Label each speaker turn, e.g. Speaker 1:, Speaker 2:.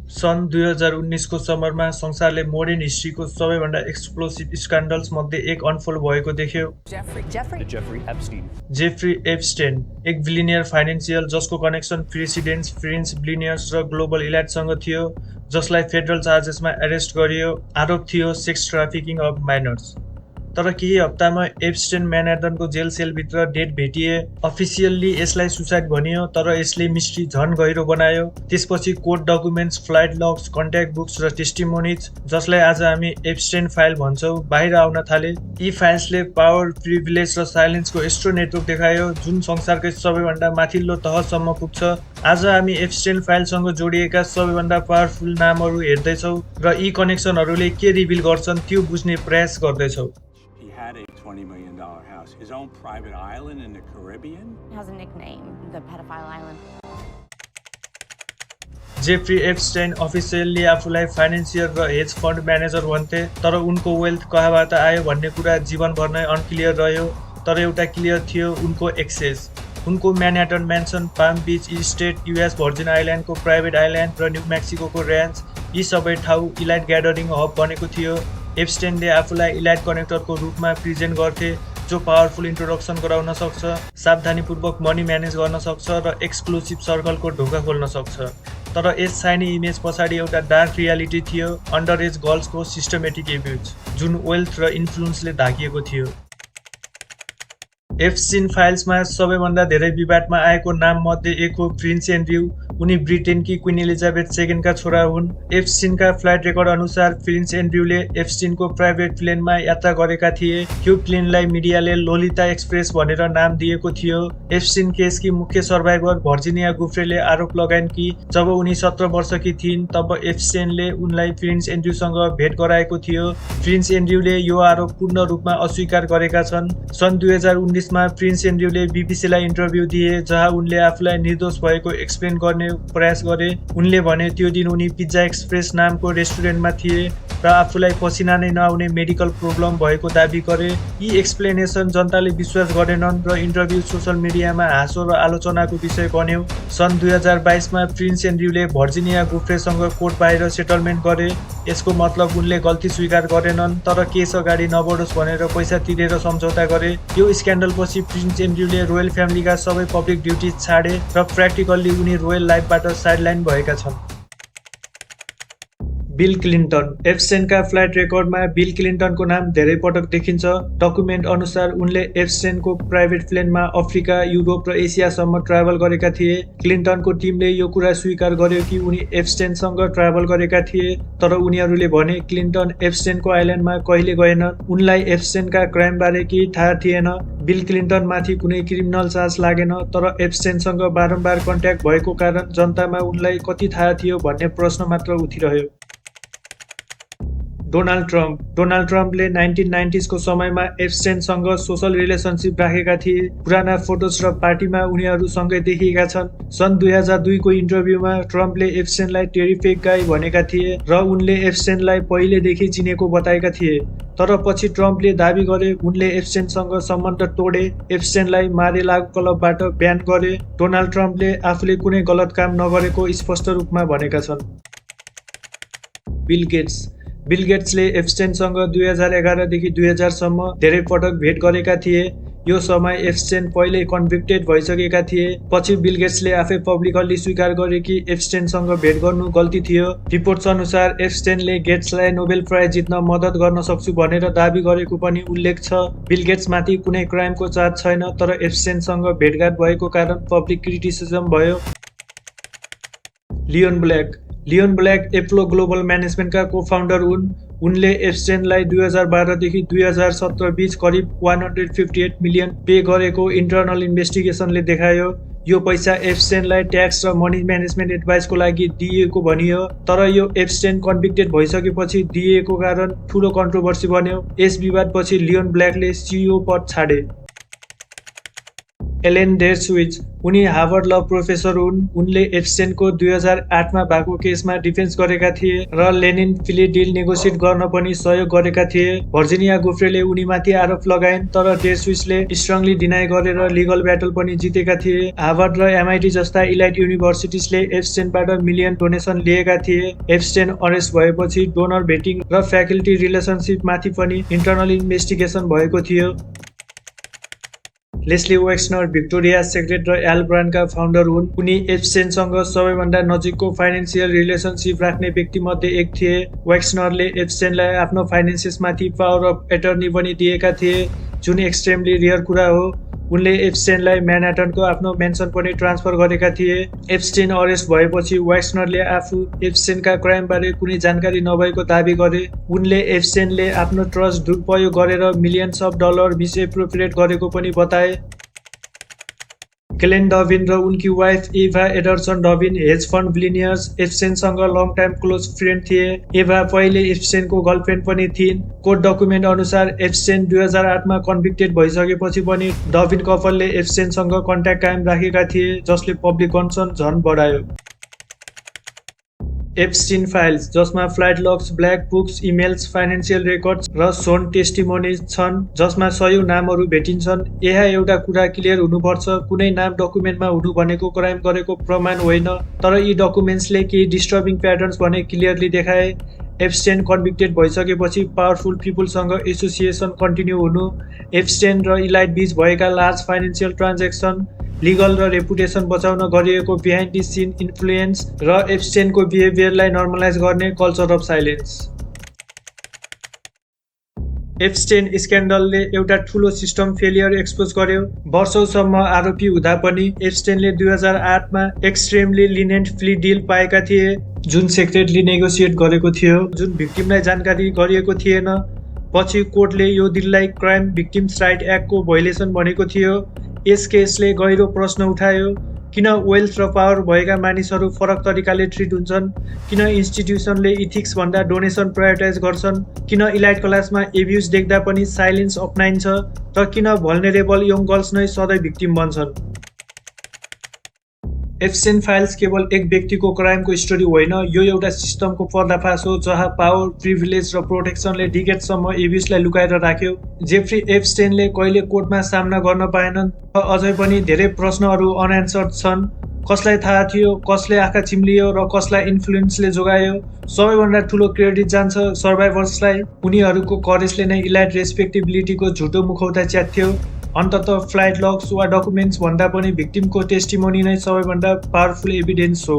Speaker 1: सन् 2019 को समरमा संसारले मोडर्न हिस्ट्रीको सबैभन्दा एक्सप्लोसिभ स्क्यान्डल्स मध्ये एक अनफोल्ड भएको देख्यो।
Speaker 2: Jeffrey Epstein.
Speaker 1: जेफ्री एप्स्टेन, एक बिलिनियर फाइनेन्सियल जसको कनेक्सन प्रेसिडेन्ट्स, फ्रेन्च बिलिनियर्स र ग्लोबल इलाइटसँग थियो, जसलाई फेडरल चार्जेसमा एरेस्ट गरियो। आरोप थियो सेक्स ट्राफिकिङ अफ माइनर्स। तर केही हप्तामा एप्स्टेन म्यानहट्टनको जेल सेलभित्र डेड भेटिए। अफिसियल्ली यसलाई सुसाइड भनियो, तर यसले मिस्ट्री झन गहिरो बनायो। त्यसपछि court documents, flight logs, contact books र टेस्टिमोनिज, जसलाई आज हामी एप्स्टेन फाइल भन्छौँ, बाहिर आउन थाले। यी फाइल्सले पावर, प्रिभिलेज र साइलेन्सको यस्तो नेटवर्क देखायो जुन संसारकै सबैभन्दा माथिल्लो तहसम्म पुग्छ। आज हामी एप्स्टेन फाइलसँग जोडिएका सबैभन्दा पावरफुल नामहरू हेर्दैछौँ र यी कनेक्सनहरूले के रिभिल गर्छन् त्यो बुझ्ने प्रयास गर्दैछौँ।
Speaker 3: Had a $20 million house, his own private island in the Caribbean.
Speaker 4: It has a nickname, the pedophile island.
Speaker 1: Jeffrey Epstein officially आफूलाई फाइनेन्सियर र हेज फन्ड म्यानेजर भन्थे, तर उनको वेल्थ कहाँबाट आयो भन्ने कुरा जीवनभर नै अनक्लियर रह्यो। तर एउटा क्लियर थियो, उनको एक्सेस। उनको Manhattan mansion, Palm Beach estate, US Virgin आइल्यान्डको प्राइभेट आइल्यान्ड र न्यू मेक्सिकोको र्यान्च, यी सबै ठाउँ इलाइट ग्यादरिङ हब बनेको थियो। एप्स्टेनले आफूलाई इलाइट कनेक्टरको रूपमा प्रेजेन्ट गर्थे, जो पावरफुल इन्ट्रोडक्सन गराउन सक्छ, सावधानीपूर्वक मनी म्यानेज गर्न सक्छ र एक्सक्लुसिभ सर्कलको ढोका खोल्न सक्छ। तर यस साइनी इमेज पछाडि एउटा डार्क रियालिटी थियो, अन्डर एज गर्ल्सको सिस्टमेटिक एब्युज, जुन वेल्थ र इन्फ्लुएन्सले ढाकिएको थियो। एप्स्टेन फाइल्समा सबैभन्दा धेरै विवादमा आएको नाम मध्ये एक हो प्रिन्स एन्ड्रयू। उनी ब्रिटेनकी क्वीन एलिजाबेथ सेकेन्डका छोरा हुन्। एप्स्टेनका फ्लाइट रेकर्ड अनुसार प्रिन्स एन्ड्रयूले एप्स्टेनको प्राइभेट प्लेनमा यात्रा गरेका थिए। यो प्लेनलाई मिडियाले लोलिता एक्सप्रेस भनेर नाम दिएको थियो। एप्स्टेन केसकी मुख्य सर्भाइभर भर्जिनिया गुफ्रेले आरोप लगाइन् कि जब उनी 17 वर्षकी थिइन् तब एप्स्टेनले उनलाई प्रिन्स एन्ड्रयूसँग भेट गराएको थियो। प्रिन्स एन्ड्रयूले यो आरोप पूर्ण रूपमा अस्वीकार गरेका छन्। सन् 2019 मा प्रिन्स एन्ड्रयूले बीबीसीलाई इन्टरभ्यू दिए, जहाँ उनले आफूलाई निर्दोष भएको एक्सप्लेन गर्ने प्रयास गरे। उनले भने त्यो दिन उनी पिज्जा एक्सप्रेस नामको रेस्टुरेन्टमा थिए र आफूलाई पसिना नै नआउने मेडिकल प्रब्लम भएको दाबी गरे। यी एक्सप्लेनेसन जनताले विश्वास गरेनन् र इन्टरभ्यू सोसल मिडियामा हाँसो र आलोचनाको विषय बन्यो। सन् 2022 मा प्रिन्स एन्ड्रयूले भर्जिनिया गुफ्रेसँग कोर्ट बाहिर सेटलमेन्ट गरे। यसको मतलब उनले गल्ती स्वीकार गरेनन्, तर केस अगाडि नबढोस् भनेर पैसा तिरेर सम्झौता गरे। यो स्क्यान्डलपछि प्रिन्स एन्ड्रयूले रोयल फ्यामिलीका सबै पब्लिक ड्युटिज छाडे र प्र्याक्टिकल्ली उनी रोयल लाइफबाट साइडलाइन भएका छन्। Bill Clinton. एप्स्टेनका फ्लाइट रेकर्डमा बिल क्लिन्टनको नाम धेरै पटक देखिन्छ। डकुमेन्ट अनुसार उनले एप्स्टेनको प्राइभेट प्लेनमा अफ्रिका, युरोप र एसियासम्म ट्राभल गरेका थिए। क्लिन्टनको टिमले यो कुरा स्वीकार गर्यो कि उनी एप्स्टेनसँग ट्राभल गरेका थिए, तर उनीहरूले भने क्लिन्टन एप्स्टेनको आइल्यान्डमा कहिले गएनन्। उनलाई एप्स्टेनका क्राइमबारे केही थाहा थिएन। बिल क्लिन्टनमाथि कुनै क्रिमिनल चार्ज लागेन, तर एप्स्टेनसँग बारम्बार कन्ट्याक्ट भएको कारण जनतामा उनलाई कति थाहा थियो भन्ने प्रश्न मात्र उठिरह्यो। Donald Trump. डोनाल्ड ट्रम्पले 1990s को समयमा एप्स्टेनसँग सोसल रिलेसनसिप राखेका थिए। पुराना फोटोज र पार्टीमा उनीहरू सँगै देखिएका छन्। सन् 2002 को इन्टरभ्यूमा ट्रम्पले एप्स्टेनलाई टेरिफिक गाई भनेका थिए र उनले एप्स्टेनलाई पहिलेदेखि चिनेको बताएका थिए। तर पछि ट्रम्पले दाबी गरे उनले एप्स्टेनसँग सम्बन्ध तोडे, एप्स्टेनलाई मारे-लागु क्लबबाट ब्यान गरे। डोनाल्ड ट्रम्पले आफूले कुनै गलत काम नगरेको स्पष्ट रूपमा भनेका छन्। Bill Gates. बिल गेट्सले एप्स्टेनसँग 2011 देखि 2000 सम्म धेरै पटक भेट गरेका थिए। यो समय एप्स्टेन पहिले कन्भिक्टेड भइसकेका थिए। पछि बिल गेट्सले आफै पब्लिकली स्वीकार गरे कि एप्स्टेनसँग भेट गर्नु गल्ती थियो। रिपोर्ट्स अनुसार एप्स्टेनले गेट्सलाई नोबेल प्राइज जित्न मद्दत गर्न सक्छु भनेर दाबी गरेको पनि उल्लेख छ। बिल गेट्समाथि कुनै क्राइमको चार्ज छैन, तर एप्स्टेनसँग भेटघाट भएको कारण पब्लिक क्रिटिसिजम भयो। Leon Black. Leon Black Apollo Global म्यानेजमेन्टका को-फाउन्डर हुन्। उनले एप्स्टेनलाई 2012 देखि 2017 बीच करिब 158 मिलियन पे गरेको इन्टरनल इन्भेस्टिगेसनले देखायो। यो पैसा एप्स्टेनलाई ट्याक्स र मनी म्यानेजमेन्ट एडभाइसको लागि दिइएको भनियो, तर यो एप्स्टेन कन्भिक्टेड भइसकेपछि दिइएको कारण ठूलो कन्ट्रोभर्सी बन्यो। यस विवादपछि लियोन ब्ल्याकले सिइओ पद छाडे। एलेन डेर्सविच उनी हार्वर्ड ल प्रोफेसर हुन्। उनले एप्स्टेनको 2008 मा भएको केसमा डिफेन्स गरेका थिए र लेनिन प्ली डिल नेगोसिएट गर्न पनि सहयोग गरेका थिए। भर्जिनिया गुफ्रेले उनीमाथि आरोप लगाइन् तर डेर्सविचले स्ट्रङली डिनाइ गरेर लिगल ब्याटल पनि जितेका थिए। हार्वर्ड र एमआइटी जस्ता इलाइट युनिभर्सिटिजले एप्स्टेनबाट मिलियन डोनेसन लिएका थिए। एप्स्टेन अरेस्ट भएपछि डोनर भेटिङ र फ्याकल्टी रिलेसनसिपमाथि पनि इन्टर्नल इन्भेस्टिगेसन भएको थियो। लेस्ली वेक्सनर भिक्टोरिया सेक्रेट र एल ब्रान्डका फाउन्डर हुन्। उनी एप्स्टेनसँग सबैभन्दा नजिकको फाइनेन्सियल रिलेसनसिप राख्ने व्यक्तिमध्ये एक थिए। वेक्सनरले एप्स्टेनलाई आफ्नो फाइनेन्सेसमाथि पावर अफ एटर्नी पनि दिएका थिए, जुन एक्सट्रिमली रियर कुरा हो। उनले एप्स्टेनलाई म्यानहट्टनको आफ्नो मेन्सन पनि ट्रान्सफर गरेका थिए। एप्स्टेन अरेस्ट भएपछि वेक्सनरले आफू एप्स्टेनका क्राइमबारे कुनै जानकारी नभएको दाबी गरे। उनले एप्स्टेनले आफ्नो ट्रस्ट दुरुपयोग गरेर मिलियन्स अफ डलर मिसएप्रोप्रिएट गरेको पनि बताए। केलेन डभिन र उनकी wife Eva Andersson Dubin hedge fund billionaires एप्स्टेनसँग लङ टाइम क्लोज फ्रेन्ड थिए। एभा पहिले एप्स्टेनको गर्लफ्रेन्ड पनि थिइन्। कोर्ट डकुमेन्ट अनुसार एप्स्टेन 2008 मा कन्भिक्टेड भइसकेपछि पनि डभिन कपलले एप्स्टेनसँग कन्ट्याक्ट कायम राखेका थिए, जसले पब्लिक कन्सर्न झन बढायो। एप्स्टीन फाइल्स, जसमा flight logs, black books, emails, financial records र सोन टेस्टिमोनिज छन्, जसमा सयौं नामहरू भेटिन्छन्। यहाँ एउटा कुरा क्लियर हुनुपर्छ, कुनै नाम डकुमेन्टमा हुनु भनेको क्राइम गरेको प्रमाण होइन, तर यी डकुमेन्ट्सले केही डिस्टर्बिङ प्याटर्न्स भने क्लियरली देखाए। एप्स्टेन कन्भिक्टेड भइसकेपछि पावरफुल पिपुलसँग एसोसिएसन कन्टिन्यू हुनु, एप्स्टेन र इलाइट बीच भएका लार्ज फाइनेन्सियल ट्रान्जेक्सन, लिगल र रेपुटेसन बचाउन गरिएको बिहाइन्ड द सिन इन्फ्लुएन्स र एप्स्टेनको बिहेभियरलाई नर्मलाइज गर्ने कल्चर अफ साइलेन्स। एप्स्टेन स्क्यान्डलले एउटा ठूलो सिस्टम फेलियर एक्सपोज गर्यो। वर्षौंसम्म आरोपी हुँदा पनि एप्स्टेनले 2008 मा एक्सट्रिमली लिनेन्ट प्ली डिल पाएका थिए, जुन सेक्रेटली नेगोसिएट गरेको थियो, जुन भिक्टिमलाई जानकारी गरिएको थिएन। पछि कोर्टले यो डिललाई क्राइम भिक्टिम्स राइट एक्टको भोइलेसन भनेको थियो। यस केसले गहिरो प्रश्न उठायो, किन वेल्थ र पावर भएका मानिसहरू फरक तरिकाले ट्रिट हुन्छन्? किन इन्स्टिट्युसनले इथिक्स भन्दा डोनेसन प्रायोरिटाइज गर्छन्? किन इलाइट क्लासमा एब्युज देख्दा पनि साइलेन्स अपनाइन्छ? र किन भल्नेरेबल यङ गर्ल्स नै सधैँ भिक्टिम बन्छन्? एप्स्टेन फाइल्स केवल एक व्यक्तिको क्राइमको स्टोरी होइन, यो एउटा सिस्टमको पर्दाफास हो जहाँ पावर, प्रिभिलेज र प्रोटेक्सनले डिकेडसम्म एब्युजलाई लुकाएर राख्यो। जेफ्री एप्स्टेनले कहिले कोर्टमा सामना गर्न पाएनन् र अझै पनि धेरै प्रश्नहरू अनएन्सर्ड छन्। कसलाई थाहा थियो, कसले आँखा चिम्लियो र कसलाई इन्फ्लुएन्सले जोगायो? सबैभन्दा ठूलो क्रेडिट जान्छ सर्भाइभर्सलाई। उनीहरूको करेजले नै इलाइट रेस्पेक्टेबिलिटीको झुटो मुखौटा च्यात्थ्यो। अन्ततः फ्लाइट लग्स वा डकुमेन्ट्स भन्दा पनि भिक्टिमको टेस्टिमोनी नै सबैभन्दा पावरफुल एभिडेन्स हो।